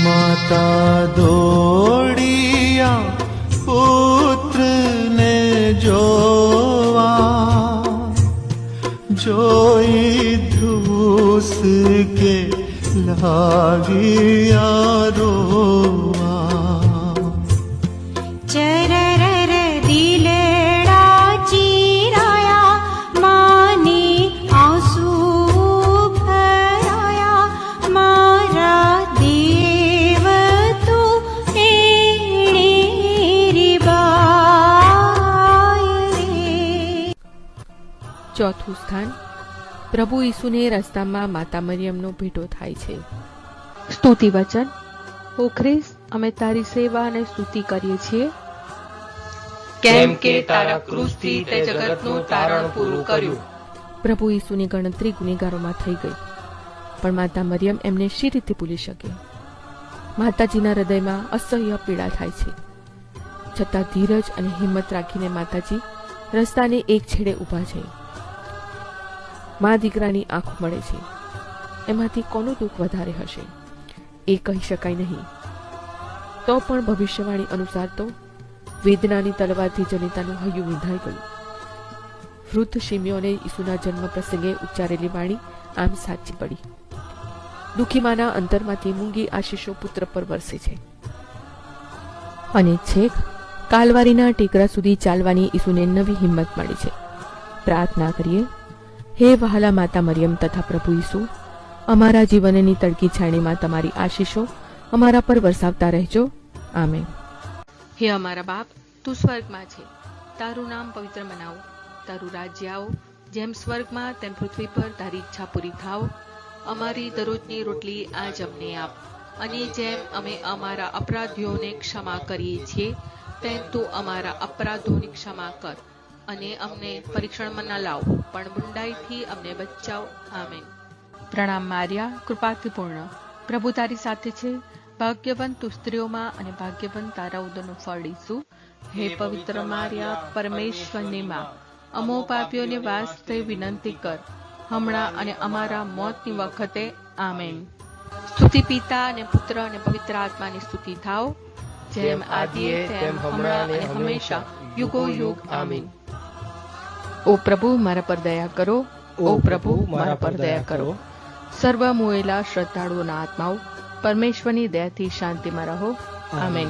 માતા દોડિયા પુત્રને જોવા, જોઈ ધ્રુસ કે લાગ્યા રોવા. ચરર દિલડા ચીરાયા, માની આંસુ ભરાયા, મારા દેવ તું એણે રીબાય રે. ચોથું સ્થાન પ્રભુ ઈસુને રસ્તામાં માતા મરિયમનો ભેટો થાય છે. સ્તુતિ વચન. ઓ ખ્રિસ્ત, અમે તારી સેવા અને સ્તુતિ કરીએ છીએ, કેમ કે તારા ક્રૂસથી તે જગતનું તારણ પૂરું કર્યું. પ્રભુ ઈસુની ગણતરી ગુનેગારોમાં થઈ ગઈ, પણ માતા મરિયમ એમને શી રીતે ભૂલી શકે? માતાજીના હૃદયમાં અસહ્ય પીડા થાય છે, છતાં ધીરજ અને હિંમત રાખીને માતાજી રસ્તાને એક છેડે ઊભા છે. મા દીકરાની આંખો મળે છે, એમાંથી કોનું દુઃખ વધારે હશે એ કહી શકાય નહીં. તો પણ ભવિષ્યવાણી અનુસાર તો વેદનાની તલવારથી જનિતાનું હૈયું વિંધાઈ ગયું. વૃદ્ધ શિમિયોને ઈસુના જન્મ પ્રસંગે ઉચ્ચારેલી વાણી આમ સાચી પડી. દુઃખી માના અંતરમાંથી મૂંગી આશીષો પુત્ર પર વરસે છે. અને છેક કાલવારીના ટેકરા સુધી ચાલવાની ઈસુને નવી હિંમત મળી છે. પ્રાર્થના કરીએ. હે વહાલા માતા મરિયમ તથા પ્રભુ ઈસુ, અમારા જીવનની તડકી છાણીમાં તમારી આશીષો અમારા પર વરસાવતા રહેજો. આમેન. હે અમારા બાપ, તું સ્વર્ગમાં છે, તારું નામ પવિત્ર મનાવો, તારું રાજ્ય આવો, જેમ સ્વર્ગમાં તેમ પૃથ્વી પર તારી ઈચ્છા પૂરી થાવ. અમારી દરરોજની રોટલી આજ અમને આપ, અને જેમ અમે અમારા અપરાધીઓને ક્ષમા કરીએ છીએ તેમ તું અમારા અપરાધોની ક્ષમા કર, અને અમને પરીક્ષણમાં ન લાવ, પણ બુંડાઈથી અમને બચાવ. આમેન. પ્રણામ મારિયા, કૃપાથી પૂર્ણ, પ્રભુ તારી સાથે છે, ભાગ્યવંત તું સ્ત્રીઓમાં અને ભાગ્યવંત તારા ઉદરનું ફળ ઈસુ. હે પવિત્ર મારિયા, પરમેશ્વરની માં, અમો પાપીઓને વાસ્તે વિનંતી કર, હમણાં અને અમારા મોતની વખતે. આમેન. સ્તુતિ પિતા અને પુત્ર અને પવિત્ર આત્માની સ્તુતિ થાવ, જેમ આદિએ તેમ હમણાં અને હંમેશા યુગો યુગ. આમીન. ઓ પ્રભુ, મારા પર દયા કરો. ઓ પ્રભુ, મારા પર દયા કરો. સર્વ મોયેલા શ્રદ્ધાળુઓના આત્માઓ પરમેશ્વરની દયાથી શાંતિમાં રહો. આમેન.